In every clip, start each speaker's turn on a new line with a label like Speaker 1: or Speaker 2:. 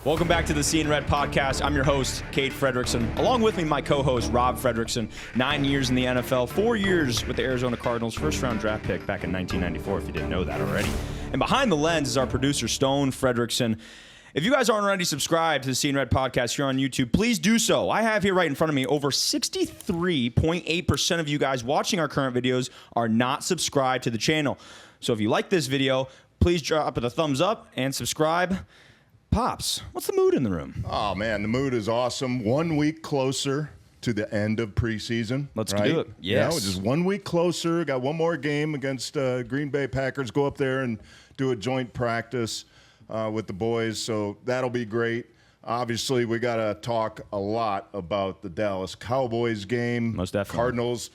Speaker 1: Welcome back to the Seein podcast. I'm your host, Cade Fredrickson. Along with me, my co-host, Rob Fredrickson. 9 years in the NFL, 4 years with the Arizona Cardinals, first-round draft pick back in 1994, if you didn't know that already. And behind the lens is our producer, Stone Fredrickson. If you guys aren't already subscribed to the Seein podcast here on YouTube, please do so. I have here right in front of me over 63.8% of you guys watching our current videos are not subscribed to the channel. So if you like this video, please drop it a thumbs up and subscribe. Pops, what's the mood in the room?
Speaker 2: Oh, man, the mood is awesome. 1 week closer to the end of preseason.
Speaker 1: Let's do it. Yes.
Speaker 2: You know, just 1 week closer. Got one more game against Green Bay Packers. Go up there and do a joint practice with the boys, so that'll be great. Obviously, we got to talk a lot about the Dallas Cowboys game.
Speaker 1: Most definitely.
Speaker 2: Cardinals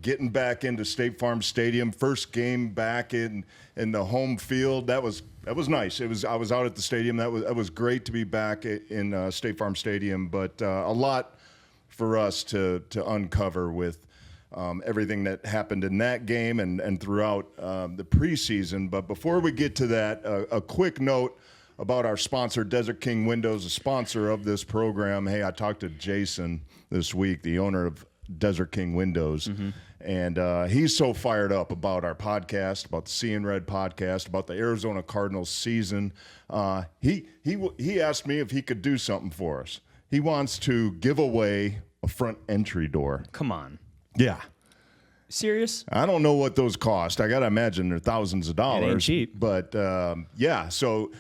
Speaker 2: getting back into State Farm Stadium. First game back in the home field. That was nice. I was out at the stadium. That was great to be back in State Farm Stadium. But a lot for us to uncover with everything that happened in that game and throughout the preseason. But before we get to that, a quick note about our sponsor, Desert King Windows, a sponsor of this program. Hey, I talked to Jason this week, the owner of Desert King Windows, and he's so fired up about our podcast, about the Seein podcast, about the Arizona Cardinals season. He asked me if he could do something for us. He wants to give away a front entry door.
Speaker 1: Come on.
Speaker 2: Yeah.
Speaker 1: Serious?
Speaker 2: I don't know what those cost. I got to imagine they're thousands of dollars.
Speaker 1: It ain't cheap.
Speaker 2: But, yeah, so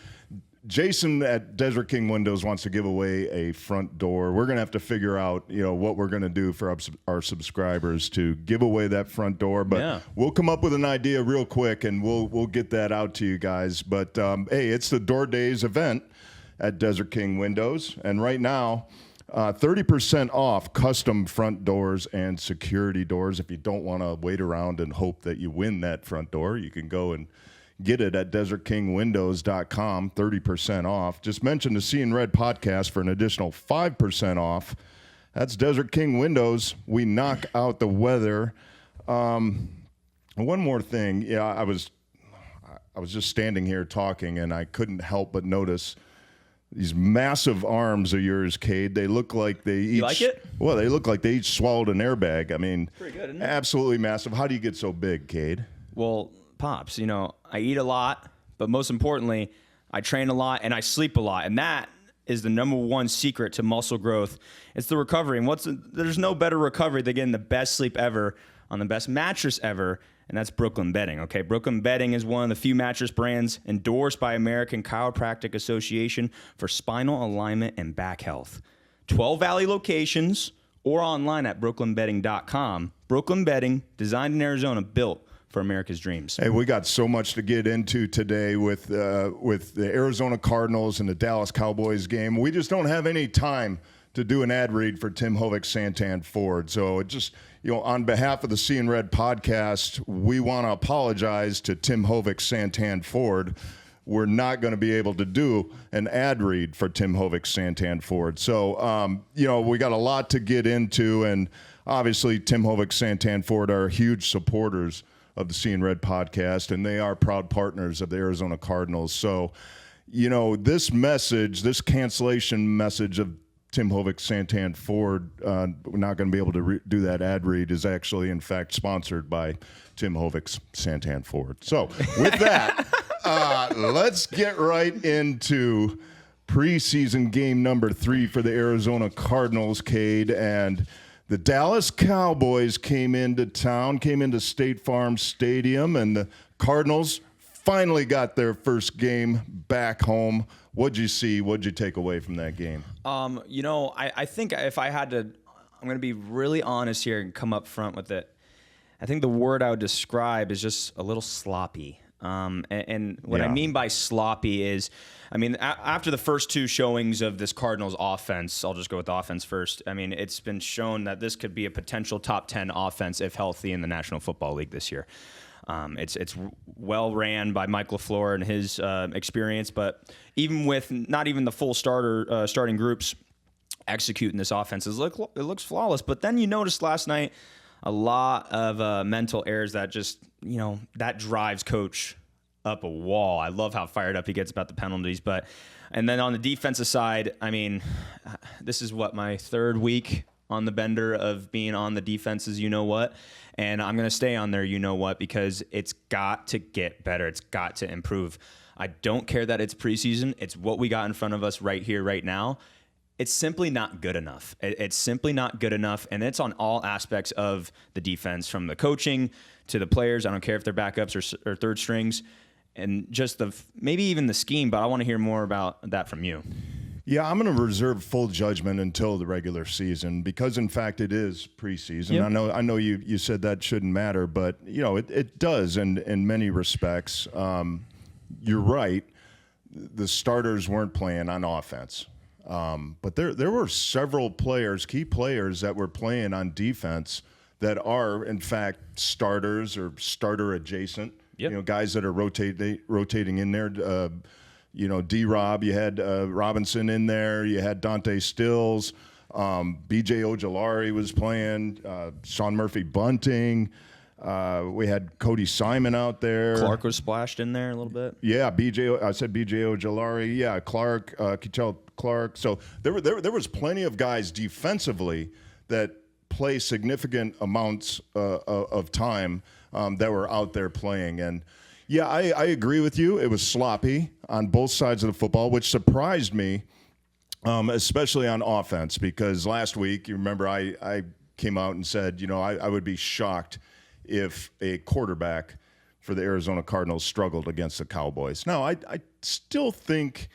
Speaker 2: Jason at Desert King Windows wants to give away a front door. We're going to have to figure out, what we're going to do for our subscribers to give away that front door. But We'll come up with an idea real quick, and we'll get that out to you guys. But, hey, it's the Door Days event at Desert King Windows. And right now, 30% off custom front doors and security doors. If you don't want to wait around and hope that you win that front door, you can go and get it at desertkingwindows.com, 30% off. Just mention the Seein podcast for an additional 5% off. That's Desert King Windows. We knock out the weather. One more thing. Yeah, I was just standing here talking, and I couldn't help but notice these massive arms of yours, Cade. They look like they each...
Speaker 1: You like it?
Speaker 2: Well, they look like they each swallowed an airbag. I mean,
Speaker 1: pretty good, isn't it?
Speaker 2: Absolutely massive. How do you get so big, Cade?
Speaker 1: Well, Pops, I eat a lot, but most importantly, I train a lot and I sleep a lot. And that is the number one secret to muscle growth. It's the recovery. And there's no better recovery than getting the best sleep ever on the best mattress ever, and that's Brooklyn Bedding, okay? Brooklyn Bedding is one of the few mattress brands endorsed by American Chiropractic Association for spinal alignment and back health. 12 Valley locations or online at brooklynbedding.com. Brooklyn Bedding, designed in Arizona, built for America's dreams.
Speaker 2: Hey, we got so much to get into today with the Arizona Cardinals and the Dallas Cowboys game. We just don't have any time to do an ad read for Tim Hovik SanTan Ford. So it just, on behalf of the Seein podcast, we want to apologize to Tim Hovik SanTan Ford. We're not going to be able to do an ad read for Tim Hovik SanTan Ford. So, we got a lot to get into, and obviously Tim Hovik SanTan Ford are huge supporters of the Seein podcast, and they are proud partners of the Arizona Cardinals. So, this cancellation message of Tim Hovik SanTan Ford, we're not going to be able to do that ad read, is actually, in fact, sponsored by Tim Hovik SanTan Ford. So, with that, let's get right into preseason game number 3 for the Arizona Cardinals, Cade, and the Dallas Cowboys came into State Farm Stadium, and the Cardinals finally got their first game back home. What'd you see? What'd you take away from that game?
Speaker 1: I think if I had to, I'm going to be really honest here and come up front with it. I think the word I would describe is just a little sloppy. And what I mean by sloppy is, after the first 2 showings of this Cardinals offense, I'll just go with the offense first. It's been shown that this could be a potential top 10 offense if healthy in the National Football League this year. It's well ran by Mike LaFleur and his experience, but even with not even the full starting groups executing this offense, it looks flawless. But then you noticed last night a lot of mental errors that just, that drives coach up a wall. I love how fired up he gets about the penalties. And then on the defensive side, I mean, this is what, my third week on the bender of being on the defenses, you know what? And I'm going to stay on there, you know what, because it's got to get better. It's got to improve. I don't care that it's preseason. It's what we got in front of us right here, right now. It's simply not good enough. It's simply not good enough, and it's on all aspects of the defense, from the coaching to the players. I don't care if they're backups or third strings, and just maybe even the scheme, but I want to hear more about that from you.
Speaker 2: Yeah, I'm going to reserve full judgment until the regular season because, in fact, it is preseason. Yep. I know you said that shouldn't matter, but it does in many respects. You're right. The starters weren't playing on offense, but there were several key players that were playing on defense that are, in fact, starters or starter adjacent. Yep. Guys that are rotating in there. D-Rob, you had Robinson in there. You had Dante Stills. B.J. Ojolari was playing. Sean Murphy Bunting. We had Cody Simon out there.
Speaker 1: Clark was splashed in there a little bit.
Speaker 2: Yeah, I said B.J. Ojolari. Yeah, Clark, Kichel Clark. So there was plenty of guys defensively that play significant amounts of time that were out there playing. And yeah, I agree with you. It was sloppy on both sides of the football, which surprised me, especially on offense, because last week, you remember, I came out and said, I would be shocked if a quarterback for the Arizona Cardinals struggled against the Cowboys. Now, I still think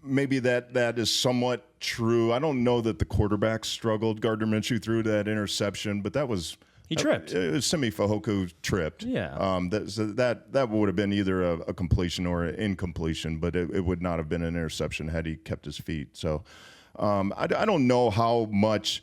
Speaker 2: maybe that is somewhat true. I don't know that the quarterback struggled. Gardner Minshew threw that interception, but that was...
Speaker 1: He tripped.
Speaker 2: It was Simi Fehoko tripped.
Speaker 1: Yeah.
Speaker 2: That would have been either a completion or an incompletion, but it would not have been an interception had he kept his feet. So I don't know how much,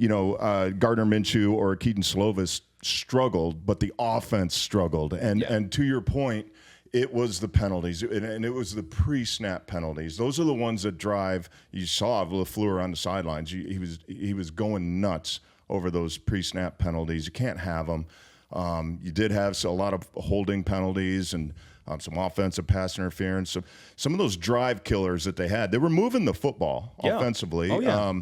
Speaker 2: Gardner Minshew or Keaton Slovis struggled, but the offense struggled. And to your point, it was the penalties, and it was the pre-snap penalties. Those are the ones that drive. You saw LaFleur on the sidelines. He was going nuts over those pre-snap penalties. You can't have them. You did have a lot of holding penalties and some offensive pass interference. So some of those drive killers that they had, they were moving the football offensively.
Speaker 1: Oh, yeah.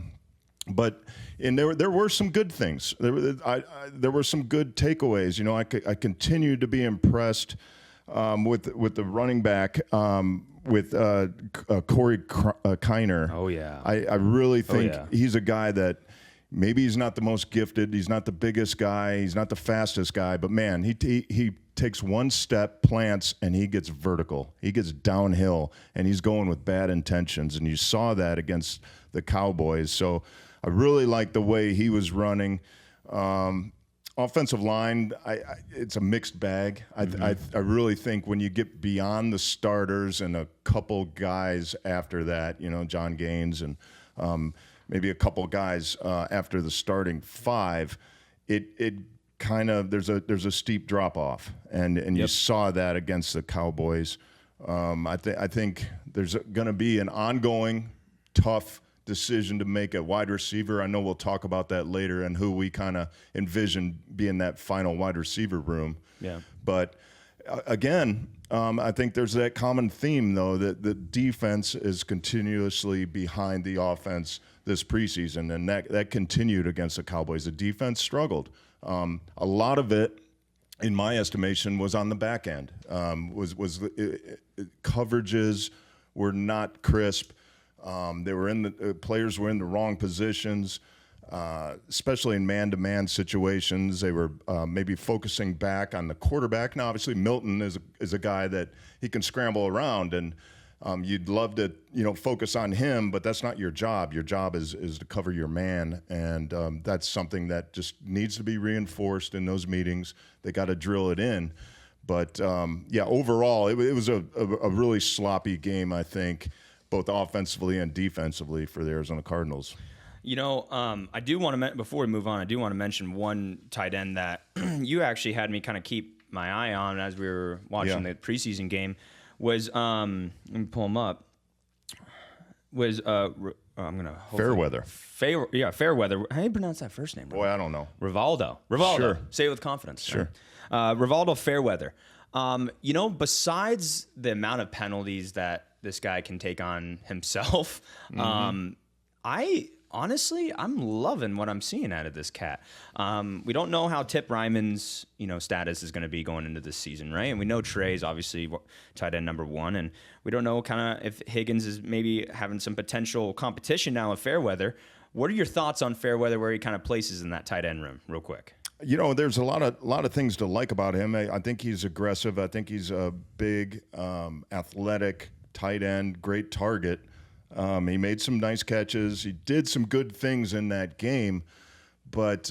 Speaker 2: But there were some good things. There were some good takeaways. I continued to be impressed with the running back with Corey Kiner.
Speaker 1: Oh yeah.
Speaker 2: I really think he's a guy that. Maybe he's not the most gifted. He's not the biggest guy. He's not the fastest guy. But, man, he takes one step, plants, and he gets vertical. He gets downhill, and he's going with bad intentions. And you saw that against the Cowboys. So I really like the way he was running. Offensive line, it's a mixed bag. I really think when you get beyond the starters and a couple guys after that, John Gaines and maybe a couple guys after the starting five, it kind of there's a steep drop off, and you saw that against the Cowboys. I think there's going to be an ongoing tough decision to make at wide receiver. I know we'll talk about that later and who we kind of envision being that final wide receiver room. Yeah, but again. I think there's that common theme, though, that the defense is continuously behind the offense this preseason, and that continued against the Cowboys. The defense struggled. A lot of it, in my estimation, was on the back end. Coverages were not crisp. Players were in the wrong positions. Especially in man-to-man situations, they were maybe focusing back on the quarterback. Now, obviously, Milton is a guy that he can scramble around, and you'd love to focus on him, but that's not your job. Your job is to cover your man, and that's something that just needs to be reinforced in those meetings. They got to drill it in. But overall, it was a really sloppy game, I think, both offensively and defensively for the Arizona Cardinals.
Speaker 1: I do want to, before we move on, I do want to mention one tight end that you actually had me kind of keep my eye on as we were watching the preseason game was, let me pull him up, was, I'm going to...
Speaker 2: Fairweather.
Speaker 1: Fairweather. How do you pronounce that first name?
Speaker 2: Boy, I don't know.
Speaker 1: Rivaldo.
Speaker 2: Sure.
Speaker 1: Say it with confidence.
Speaker 2: Sure.
Speaker 1: Rivaldo Fairweather. Besides the amount of penalties that this guy can take on himself, I'm loving what I'm seeing out of this cat. We don't know how Tip Ryman's, status is going to be going into this season, right? And we know Trey's obviously tight end number 1, and we don't know kind of if Higgins is maybe having some potential competition now with Fairweather. What are your thoughts on Fairweather, where he kind of places in that tight end room, real quick?
Speaker 2: There's a lot of things to like about him. I think he's aggressive. I think he's a big, athletic tight end, great target. He made some nice catches. He did some good things in that game, but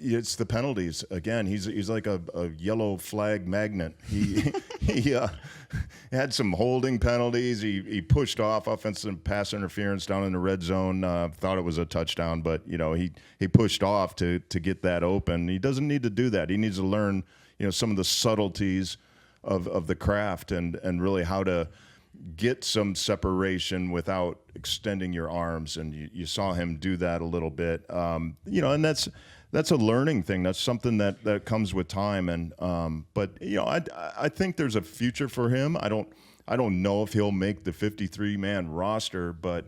Speaker 2: it's the penalties. Again, he's like a yellow flag magnet. He had some holding penalties. He pushed off offensive pass interference down in the red zone. Thought it was a touchdown, but he pushed off to get that open. He doesn't need to do that. He needs to learn some of the subtleties of the craft and really how to get some separation without extending your arms, and you saw him do that a little bit. And that's a learning thing. That's something that comes with time. And but I think there's a future for him. I don't know if he'll make the 53-man roster, but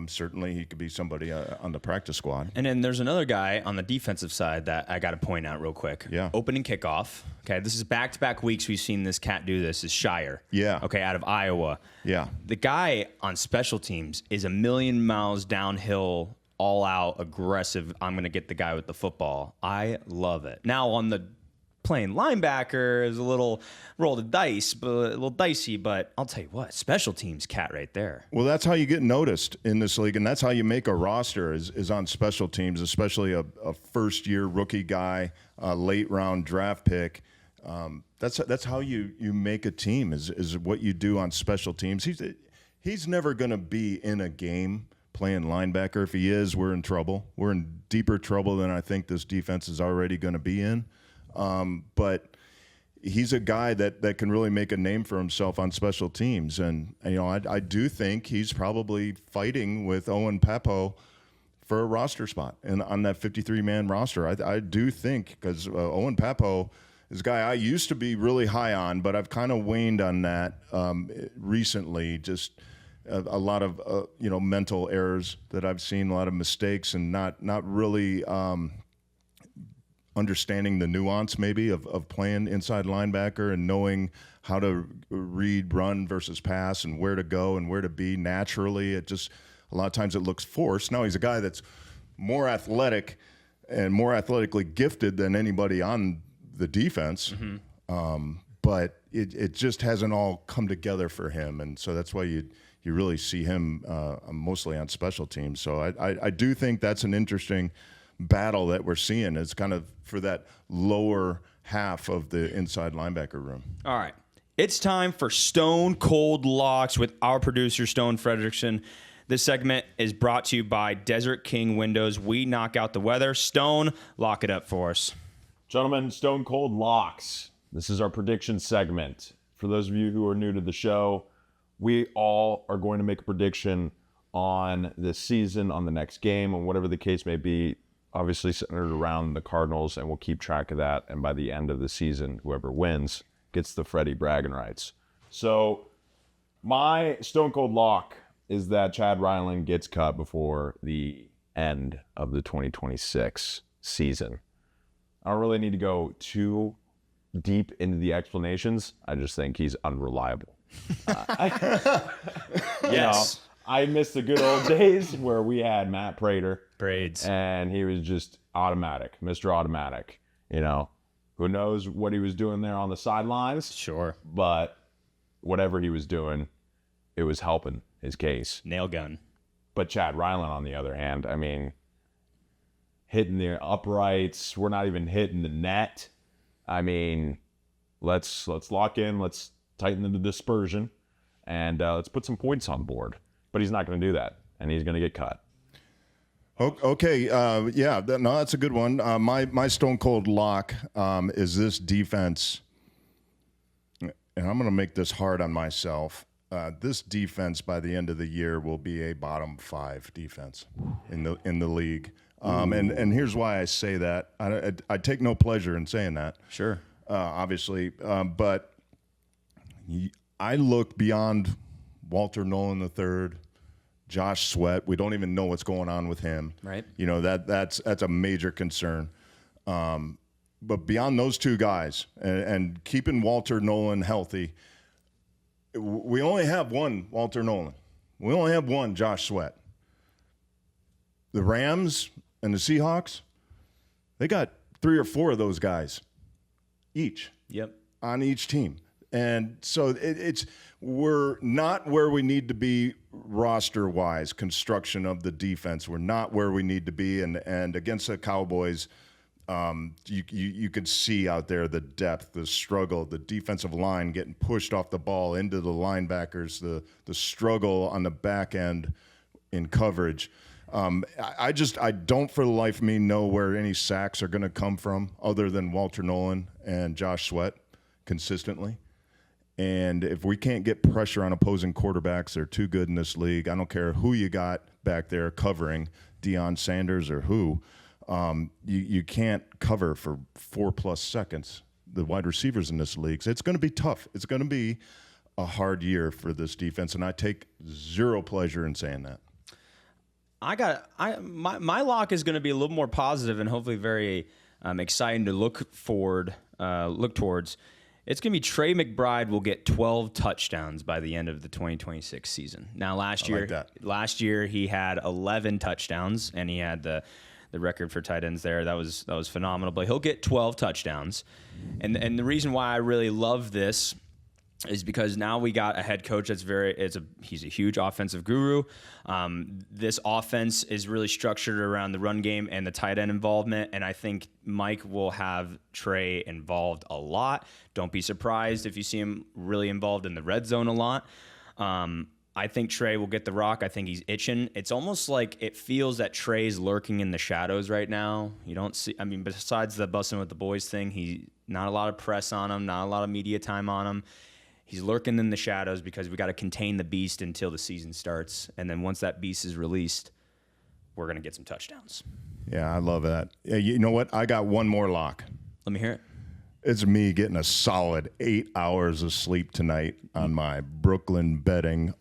Speaker 2: certainly he could be somebody on the practice squad.
Speaker 1: And then there's another guy on the defensive side that I got to point out real quick.
Speaker 2: Yeah.
Speaker 1: Opening kickoff. Okay, this is back-to-back weeks we've seen this cat do this, is Shire.
Speaker 2: Yeah.
Speaker 1: Okay, out of Iowa.
Speaker 2: Yeah.
Speaker 1: The guy on special teams is a million miles downhill, all-out, aggressive, I'm going to get the guy with the football. I love it. Now, on the playing linebacker is a little roll of dice, but a little dicey, but I'll tell you what, special teams cat right there.
Speaker 2: Well, that's how you get noticed in this league, and that's how you make a roster is on special teams, especially a first-year rookie guy, a late-round draft pick. That's how you make a team is what you do on special teams. He's never going to be in a game playing linebacker. If he is, we're in trouble. We're in deeper trouble than I think this defense is already going to be in. But he's a guy that can really make a name for himself on special teams. And I do think he's probably fighting with Owen Pappoe for a roster spot and on that 53-man roster. I do think, because Owen Pappoe is a guy I used to be really high on, but I've kind of waned on that recently. Just a lot of mental errors that I've seen, a lot of mistakes, and not really understanding the nuance maybe of playing inside linebacker and knowing how to read run versus pass and where to go and where to be naturally. It just, a lot of times it looks forced. Now he's a guy that's more athletic and more athletically gifted than anybody on the defense. Mm-hmm. But it just hasn't all come together for him. And so that's why you really see him mostly on special teams. So I do think that's an interesting battle that we're seeing. It's kind of for that lower half of the inside linebacker room.
Speaker 1: All right. It's time for Stone Cold Locks with our producer, Stone Fredrickson. This segment is brought to you by Desert King Windows. We knock out the weather. Stone, lock it up for us.
Speaker 3: Gentlemen, Stone Cold Locks. This is our prediction segment. For those of you who are new to the show, we all are going to make a prediction on this season, on the next game, and whatever the case may be, obviously centered around the Cardinals, and we'll keep track of that. And by the end of the season, whoever wins gets the Freddie bragging rights. So my Stone Cold Lock is that Chad Ryland gets cut before the end of the 2026 season. I don't really need to go too deep into the explanations. I just think he's unreliable.
Speaker 1: Yes.
Speaker 3: I miss the good old days where we had Matt Prater.
Speaker 1: Braids.
Speaker 3: And he was just automatic, Mr. Automatic. Who knows what he was doing there on the sidelines?
Speaker 1: Sure.
Speaker 3: But whatever he was doing, it was helping his case.
Speaker 1: Nail gun.
Speaker 3: But Chad Ryland, on the other hand, I mean, hitting the uprights, we're not even hitting the net. I mean, let's lock in, let's tighten the dispersion, and let's put some points on board. But he's not going to do that, and he's going to get cut.
Speaker 2: Okay, that's a good one. My Stone Cold Lock is this defense, and I'm going to make this hard on myself. This defense by the end of the year will be a bottom 5 defense in the league. And here's why I say that. I take no pleasure in saying that.
Speaker 1: Sure.
Speaker 2: Obviously, but I look beyond Walter Nolan III, Josh Sweat. We don't even know what's going on with him.
Speaker 1: Right.
Speaker 2: That's a major concern. But beyond those two guys and keeping Walter Nolan healthy, we only have one Walter Nolan. We only have one Josh Sweat. The Rams and the Seahawks, they got 3 or 4 of those guys each.
Speaker 1: Yep.
Speaker 2: On each team. And so we're not where we need to be roster-wise, construction of the defense. We're not where we need to be. And against the Cowboys, you can see out there the depth, the struggle, the defensive line getting pushed off the ball into the linebackers, the struggle on the back end in coverage. I don't for the life of me know where any sacks are going to come from other than Walter Nolan and Josh Sweat consistently. And if we can't get pressure on opposing quarterbacks, they're too good in this league. I don't care who you got back there covering, Deion Sanders or who. You can't cover for 4+ seconds, the wide receivers in this league. So it's going to be tough. It's going to be a hard year for this defense, and I take zero pleasure in saying that.
Speaker 1: My lock is going to be a little more positive and hopefully very exciting to look towards. It's going to be Trey McBride will get 12 touchdowns by the end of the 2026 season. Now, last year he had 11 touchdowns, and he had the record for tight ends there. That was phenomenal. But he'll get 12 touchdowns, and the reason why I really love this is because now we got a head coach that's he's a huge offensive guru. This offense is really structured around the run game and the tight end involvement, and I think Mike will have Trey involved a lot. Don't be surprised if you see him really involved in the red zone a lot. I think Trey will get the rock. I think he's itching. It's almost like it feels that Trey's lurking in the shadows right now. You don't see, besides the busting with the boys thing, not a lot of press on him, not a lot of media time on him. He's lurking in the shadows because we got to contain the beast until the season starts. And then once that beast is released, we're going to get some touchdowns.
Speaker 2: Yeah, I love that. Yeah, you know what? I got one more lock.
Speaker 1: Let me hear it.
Speaker 2: It's me getting a solid 8 hours of sleep tonight on my Brooklyn bedding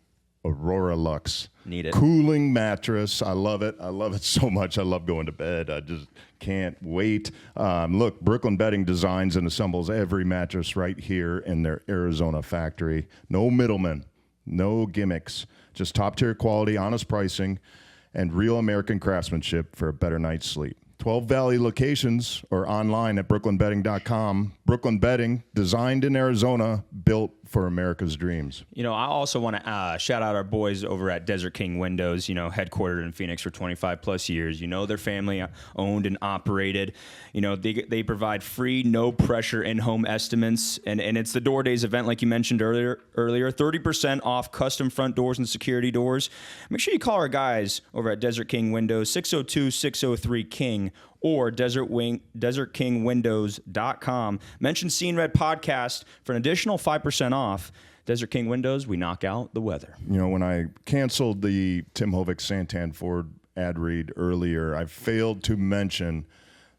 Speaker 2: Aurora Lux.
Speaker 1: Need it.
Speaker 2: Cooling mattress. I love it. I love it so much. I love going to bed. I just can't wait. Look, Brooklyn Bedding designs and assembles every mattress right here in their Arizona factory. No middlemen, no gimmicks, just top-tier quality, honest pricing, and real American craftsmanship for a better night's sleep. 12 Valley locations or online at brooklynbedding.com. Brooklyn Bedding, designed in Arizona, built for America's dreams.
Speaker 1: I also want to shout out our boys over at Desert King Windows, headquartered in Phoenix for 25 plus years. They're family owned and operated. They provide free, no pressure in-home estimates. And it's the Door Days event, like you mentioned earlier, 30% off custom front doors and security doors. Make sure you call our guys over at Desert King Windows, 602-603-KING, or desertkingwindows.com. Mention Seein podcast for an additional 5% off. Desert King Windows, we knock out the weather.
Speaker 2: When I canceled the Tim Hovik SanTan Ford ad read earlier, I failed to mention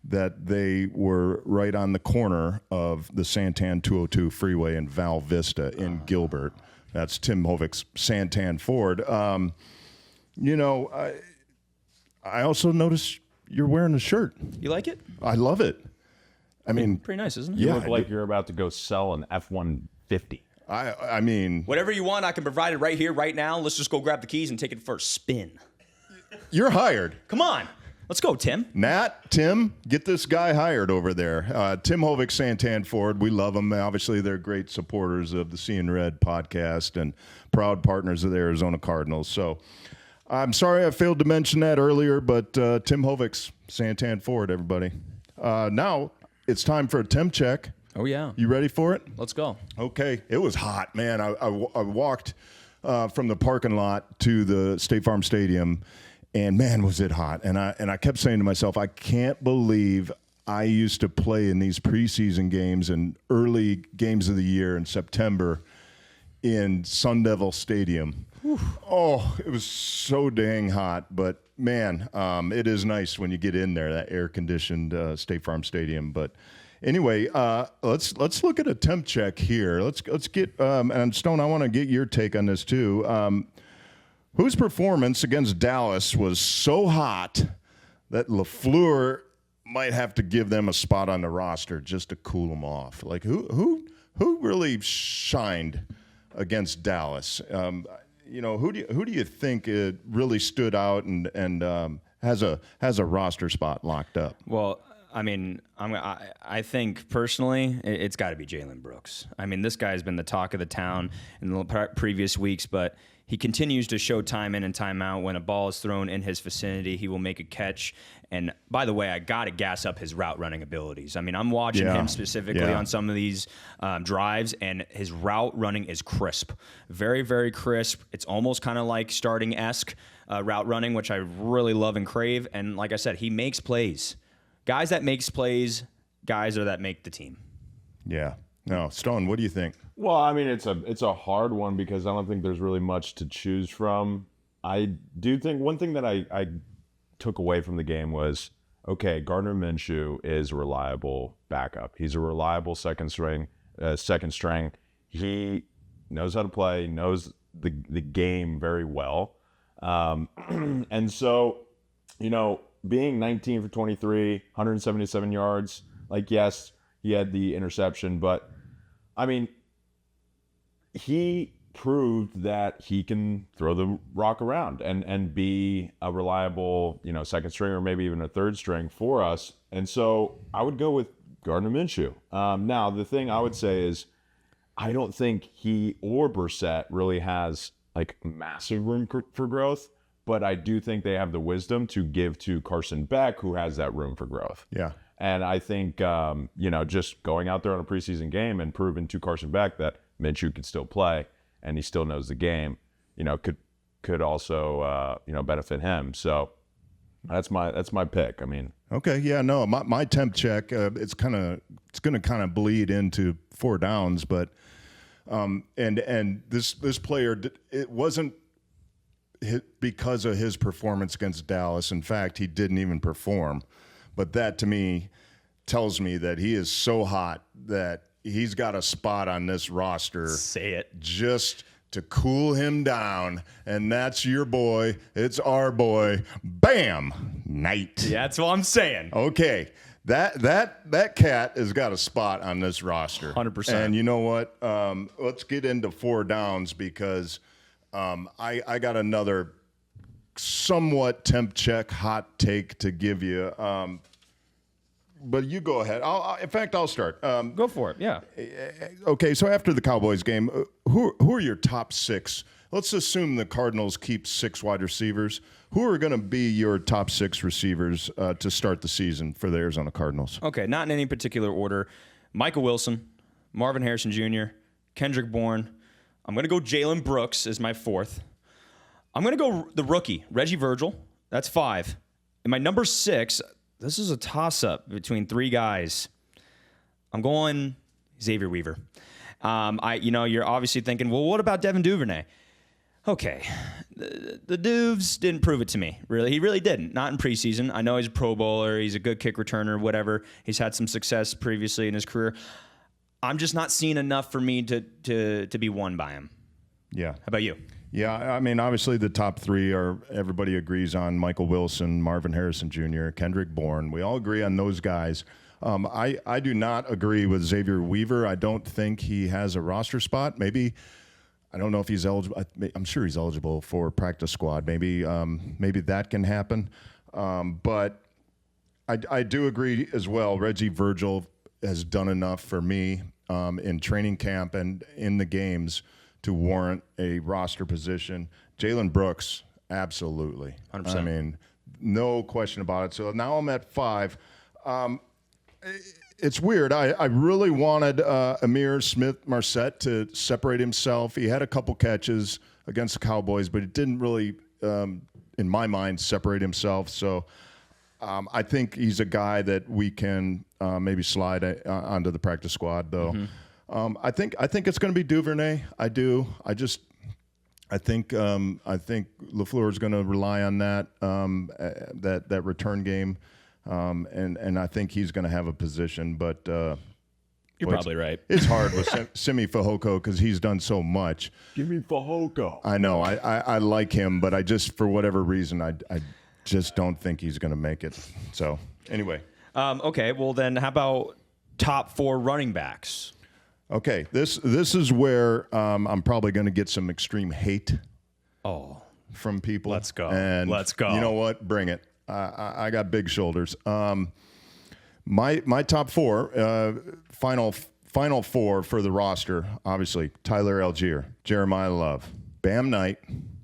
Speaker 2: that they were right on the corner of the SanTan 202 Freeway in Val Vista in Gilbert. That's Tim Hovik's SanTan Ford. I also noticed you're wearing a shirt.
Speaker 1: You like it?
Speaker 2: I love it.
Speaker 1: Pretty nice, isn't it?
Speaker 3: You look like you're about to go sell an F-150.
Speaker 2: I mean,
Speaker 1: whatever you want, I can provide it right here, right now. Let's just go grab the keys and take it for a spin.
Speaker 2: You're hired.
Speaker 1: Come on. Let's go, Tim.
Speaker 2: Nat, Tim, get this guy hired over there. Tim Hovik, SanTan Ford, we love them. Obviously, they're great supporters of the Seein podcast and proud partners of the Arizona Cardinals. So I'm sorry I failed to mention that earlier, but Tim Hovik's SanTan Ford, everybody. Now it's time for a temp check.
Speaker 1: Oh, yeah.
Speaker 2: You ready for it?
Speaker 1: Let's go.
Speaker 2: Okay. It was hot, man. I walked from the parking lot to the State Farm Stadium, and, man, was it hot. And I kept saying to myself, I can't believe I used to play in these preseason games and early games of the year in September in Sun Devil Stadium. Whew. Oh, it was so dang hot. But, man, it is nice when you get in there, that air-conditioned State Farm Stadium. But Anyway, let's look at a temp check here. Let's get and Stone, I want to get your take on this too. Whose performance against Dallas was so hot that LaFleur might have to give them a spot on the roster just to cool them off? Like who really shined against Dallas? Who do you think really stood out and has a roster spot locked up?
Speaker 1: Well, I mean, I think personally it's got to be Jalen Brooks. I mean, this guy's been the talk of the town in the previous weeks, but he continues to show time in and time out. When a ball is thrown in his vicinity, he will make a catch. And by the way, I got to gas up his route running abilities. I mean, I'm watching him specifically on some of these drives, and his route running is crisp. Very, very crisp. It's almost kind of like starting-esque route running, which I really love and crave. And like I said, he makes plays. Guys that makes plays, guys that make the team.
Speaker 2: Yeah. No, Stone, what do you think?
Speaker 3: Well, I mean, it's a hard one because I don't think there's really much to choose from. I do think one thing that I took away from the game was, okay, Gardner Minshew is a reliable backup. He's a reliable second string. He knows how to play, knows the game very well. And so, being 19 for 23, 177 yards, like, yes, he had the interception, but I mean, he proved that he can throw the rock around and be a reliable, second string or maybe even a third string for us. And so I would go with Gardner Minshew. Now, the thing I would say is I don't think he or Brissett really has like massive room for growth, but I do think they have the wisdom to give to Carson Beck, who has that room for growth.
Speaker 2: Yeah.
Speaker 3: And I think, just going out there on a preseason game and proving to Carson Beck that Minshew can still play and he still knows the game, could also, benefit him. So that's my pick. I mean,
Speaker 2: okay, yeah, no, my temp check, it's going to kind of bleed into 4 downs, but and this player, it wasn't because of his performance against Dallas. In fact, he didn't even perform. But that, to me, tells me that he is so hot that he's got a spot on this roster.
Speaker 1: Say it.
Speaker 2: Just to cool him down. And that's your boy. It's our boy. Bam! Knight.
Speaker 1: Yeah, that's what I'm saying.
Speaker 2: Okay. That cat has got a spot on this roster.
Speaker 1: 100%.
Speaker 2: And you know what? Let's get into 4 downs because I got another somewhat temp check hot take to give you. But you go ahead. In fact, I'll start.
Speaker 1: Go for it. Yeah.
Speaker 2: Okay, so after the Cowboys game, who are your top 6? Let's assume the Cardinals keep 6 wide receivers. Who are going to be your top 6 receivers to start the season for the Arizona Cardinals?
Speaker 1: Okay, not in any particular order. Michael Wilson, Marvin Harrison Jr., Kendrick Bourne. I'm going to go Jalen Brooks as my 4th. I'm going to go the rookie, Reggie Virgil. That's 5. And my number 6, this is a toss-up between 3 guys. I'm going Xavier Weaver. You're obviously thinking, well, what about Devin Duvernay? Okay, the Duvs didn't prove it to me, really. He really didn't, not in preseason. I know he's a Pro Bowler, he's a good kick returner, whatever. He's had some success previously in his career. I'm just not seeing enough for me to be won by him.
Speaker 2: Yeah.
Speaker 1: How about you?
Speaker 2: Yeah, I mean, obviously the top 3 are, everybody agrees on Michael Wilson, Marvin Harrison Jr., Kendrick Bourne. We all agree on those guys. I do not agree with Xavier Weaver. I don't think he has a roster spot. Maybe, I don't know if he's eligible. I'm sure he's eligible for practice squad. Maybe that can happen. But I do agree as well. Reggie Virgil has done enough for me in training camp and in the games to warrant a roster position. Jalen Brooks, absolutely.
Speaker 1: 100%.
Speaker 2: I mean, no question about it. So now I'm at 5. It's weird. I really wanted Amir Smith-Marset to separate himself. He had a couple catches against the Cowboys, but it didn't really, in my mind, separate himself. So I think he's a guy that we can maybe slide onto the practice squad, though. Mm-hmm. I think it's going to be Duvernay. I do. I think LaFleur is going to rely on that return game. and I think he's going to have a position, but
Speaker 1: You're probably right.
Speaker 2: It's hard with Simi Fehoko because he's done so much.
Speaker 3: Give me Fehoko.
Speaker 2: I know. I like him, but I just, for whatever reason, I just don't think he's going to make it. So, anyway.
Speaker 1: Okay, well then how about top 4 running backs?
Speaker 2: Okay, this is where I'm probably going to get some extreme hate from people.
Speaker 1: Let's go.
Speaker 2: And
Speaker 1: Let's go.
Speaker 2: You know what? Bring it. I got big shoulders. My top 4, final 4 for the roster, obviously, Tyler Algier, Jeremiah Love, Bam Knight,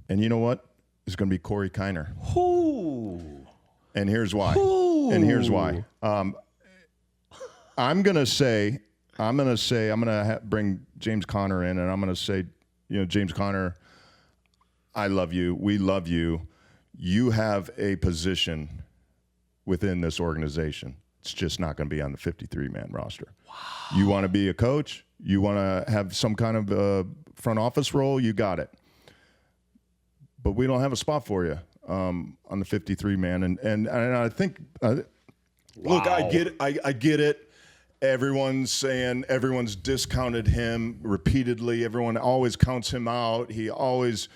Speaker 2: and you know what? It's going to be Corey Kiner.
Speaker 1: Ooh.
Speaker 2: And here's why.
Speaker 1: Ooh.
Speaker 2: And here's why. I'm going to bring James Conner in, and I'm going to say, James Conner, I love you. We love you. You have a position within this organization. It's just not going to be on the 53-man roster. Wow. You want to be a coach? You want to have some kind of front office role? You got it. But we don't have a spot for you on the 53-man. And I think, look, I get it. Everyone's discounted him repeatedly. Everyone always counts him out. He always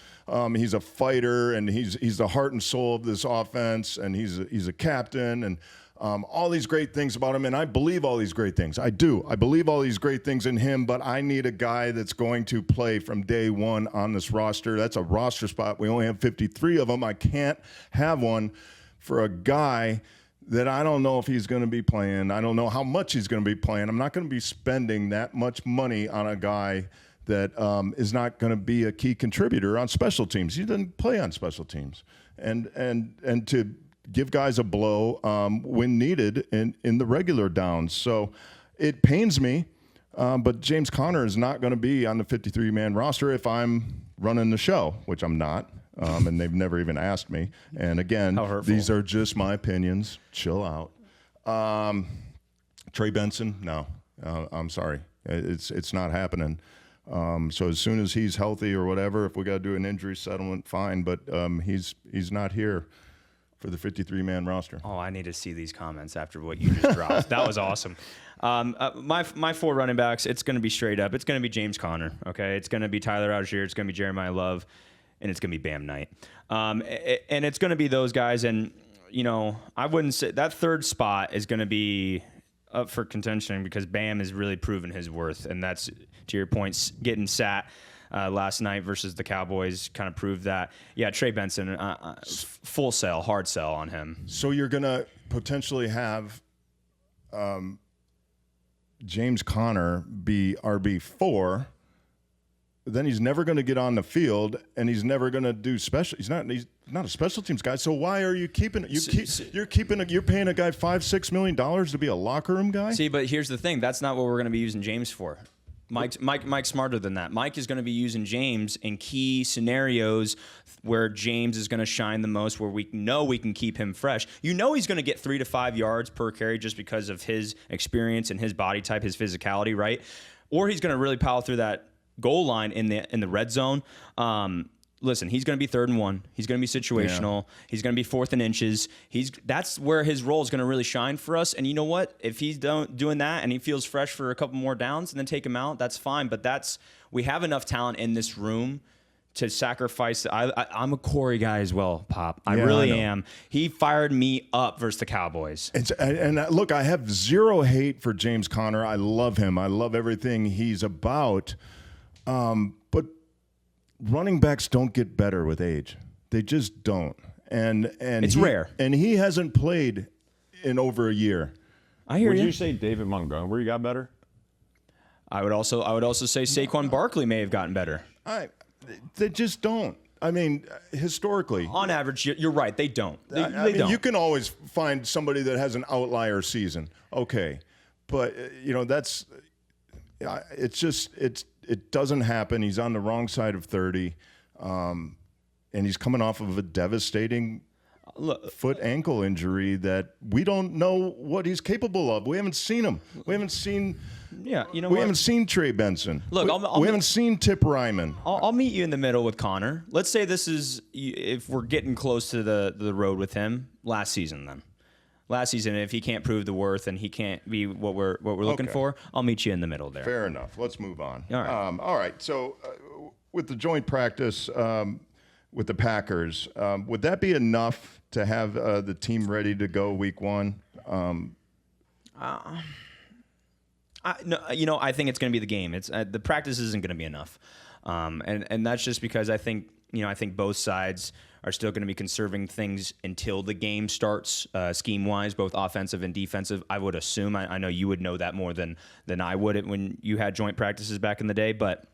Speaker 2: he's a fighter, and he's the heart and soul of this offense, and he's a captain, and all these great things about him. And I believe all these great things. I do. I believe all these great things in him, but I need a guy that's going to play from day one on this roster. That's a roster spot. We only have 53 of them. I can't have one for a guy that I don't know if he's going to be playing. I don't know how much he's going to be playing. I'm not going to be spending that much money on a guy that is not going to be a key contributor on special teams. He doesn't play on special teams. And to give guys a blow when needed in the regular downs. So it pains me, but James Conner is not going to be on the 53-man roster if I'm running the show, which I'm not. And they've never even asked me. And again, these are just my opinions. Chill out. Trey Benson, no. I'm sorry. It's not happening. So as soon as he's healthy or whatever, if we got to do an injury settlement, fine. But he's not here for the 53-man roster.
Speaker 1: Oh, I need to see these comments after what you just dropped. That was awesome. My 4 running backs, it's going to be straight up. It's going to be James Conner, okay? It's going to be Tyler Algier. It's going to be Jeremiah Love. And it's going to be Bam Knight. And it's going to be those guys. And, I wouldn't say that 3rd spot is going to be up for contention because Bam has really proven his worth. And that's, to your point, getting sat last night versus the Cowboys kind of proved that. Yeah, Trey Benson, full sell, hard sell on him.
Speaker 2: So you're going to potentially have James Conner be RB4. Then he's never going to get on the field, and he's never going to do special. He's not a special teams guy. So why are you keeping it? You're paying a guy $5-6 million to be a locker room guy.
Speaker 1: See, but here's the thing: that's not what we're going to be using James for. Mike's smarter than that. Mike is going to be using James in key scenarios where James is going to shine the most, where we know we can keep him fresh. He's going to get 3 to 5 yards per carry just because of his experience and his body type, his physicality, right? Or he's going to really power through that goal line in the red zone. Listen, he's going to be 3rd and 1. He's going to be situational. Yeah. He's going to be 4th and inches. That's where his role is going to really shine for us. And you know what? If he's doing that and he feels fresh for a couple more downs and then take him out, that's fine. But we have enough talent in this room to sacrifice. I'm a Corey guy as well, Pop. I really am. He fired me up versus the Cowboys.
Speaker 2: And look, I have zero hate for James Conner. I love him. I love everything he's about. But running backs don't get better with age. They just don't. And
Speaker 1: it's rare.
Speaker 2: And he hasn't played in over a year.
Speaker 1: I hear you.
Speaker 3: Would you say David Montgomery got better?
Speaker 1: I would also say Saquon Barkley may have gotten better.
Speaker 2: They just don't. I mean, historically.
Speaker 1: On average, you're right. They don't. They don't.
Speaker 2: You can always find somebody that has an outlier season. Okay. But, that's – it doesn't happen. He's on the wrong side of 30, and he's coming off of a devastating foot ankle injury that we don't know what he's capable of. We haven't seen him. We haven't seen.
Speaker 1: Yeah, we
Speaker 2: haven't seen Trey Benson.
Speaker 1: Look,
Speaker 2: we haven't seen Tip Ryman.
Speaker 1: I'll meet you in the middle with Conner. Let's say this is if we're getting close to the road with him last season. Then last season. If he can't prove the worth and he can't be what we're looking for, I'll meet you in the middle there.
Speaker 2: Fair enough. Let's move on.
Speaker 1: All right.
Speaker 2: All right. So with the joint practice with the Packers, would that be enough to have the team ready to go week one?
Speaker 1: No, I think it's going to be the game. It's the practice isn't going to be enough, and that's just because I think both sides are still going to be conserving things until the game starts, scheme-wise, both offensive and defensive. I would assume. I know you would know that more than I would when you had joint practices back in the day, but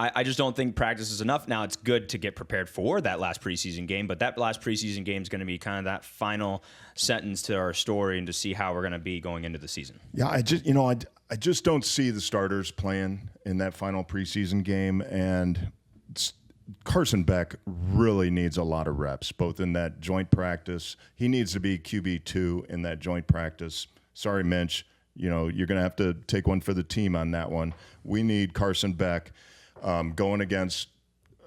Speaker 1: I just don't think practice is enough. Now, it's good to get prepared for that last preseason game, but that last preseason game is going to be kind of that final sentence to our story and to see how we're going to be going into the season.
Speaker 2: Yeah, I just don't see the starters playing in that final preseason game, and Carson Beck really needs a lot of reps, both in that joint practice. He needs to be QB2 in that joint practice. Sorry, Minch, you're going to have to take one for the team on that one. We need Carson Beck going against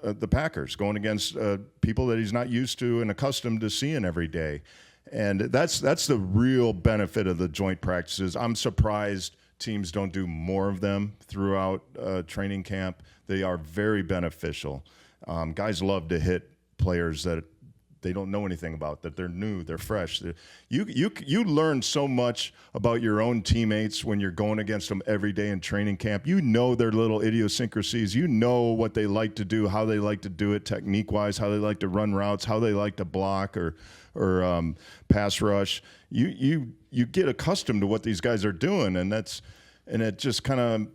Speaker 2: the Packers, going against people that he's not used to and accustomed to seeing every day. And that's the real benefit of the joint practices. I'm surprised teams don't do more of them throughout training camp. They are very beneficial. Guys love to hit players that they don't know anything about, that they're new, they're fresh. You learn so much about your own teammates when you're going against them every day in training camp. You know their little idiosyncrasies. You know what they like to do, how they like to do it technique-wise, how they like to run routes, how they like to block or pass rush. You get accustomed to what these guys are doing, and it just kind of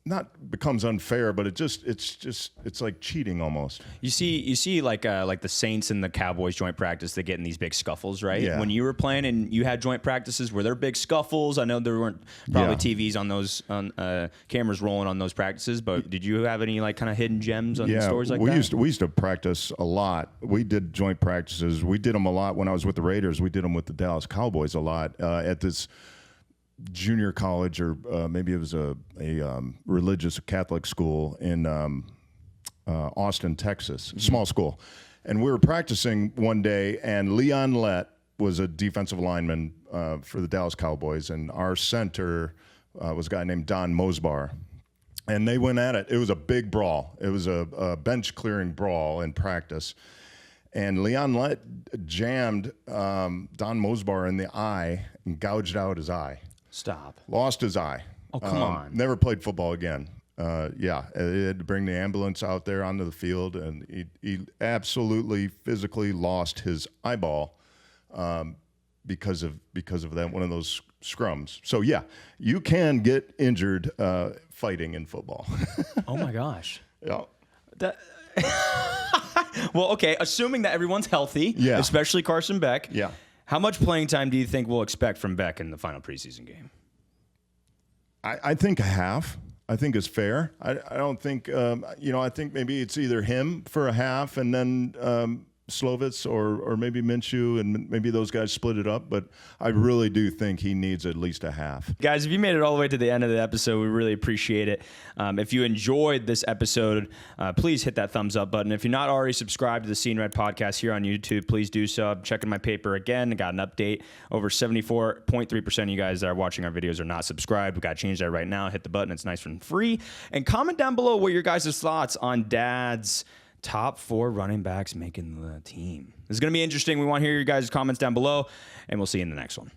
Speaker 2: not becomes unfair, but it's like cheating almost.
Speaker 1: You see like the Saints and the Cowboys joint practice, they get in these big scuffles, right?
Speaker 2: Yeah.
Speaker 1: When you were playing and you had joint practices, were there big scuffles? I know there weren't probably TVs on those cameras rolling on those practices, but did you have any like kind of hidden gems on stories like that?
Speaker 2: We used to practice a lot. We did joint practices. We did them a lot when I was with the Raiders. We did them with the Dallas Cowboys a lot at this junior college, or maybe it was a religious Catholic school in Austin, Texas, small school. And we were practicing one day, and Leon Lett was a defensive lineman for the Dallas Cowboys, and our center was a guy named Don Mosbar. And they went at it. It was a big brawl. It was a bench-clearing brawl in practice. And Leon Lett jammed Don Mosbar in the eye and gouged out his eye.
Speaker 1: Stop.
Speaker 2: Lost his eye.
Speaker 1: Oh, come on.
Speaker 2: Never played football again. They had to bring the ambulance out there onto the field, and he absolutely physically lost his eyeball because of that, one of those scrums. So, yeah, you can get injured fighting in football.
Speaker 1: Oh, my gosh.
Speaker 2: Yeah.
Speaker 1: Well, okay, assuming that everyone's healthy, especially Carson Beck.
Speaker 2: Yeah.
Speaker 1: How much playing time do you think we'll expect from Beck in the final preseason game?
Speaker 2: I think a half. I think is fair. I don't think, I think maybe it's either him for a half and then Slovitz or maybe Minshew, and maybe those guys split it up. But I really do think he needs at least a half.
Speaker 1: Guys, if you made it all the way to the end of the episode, we really appreciate it. If you enjoyed this episode, please hit that thumbs up button. If you're not already subscribed to the Seein podcast here on YouTube, please do so. I'm checking my paper again. I got an update. Over 74.3% of you guys that are watching our videos are not subscribed. We got to change that right now. Hit the button. It's nice and free. And comment down below what your guys' thoughts on Dad's top 4 running backs making the team. This is going to be interesting. We want to hear your guys' comments down below, and we'll see you in the next one.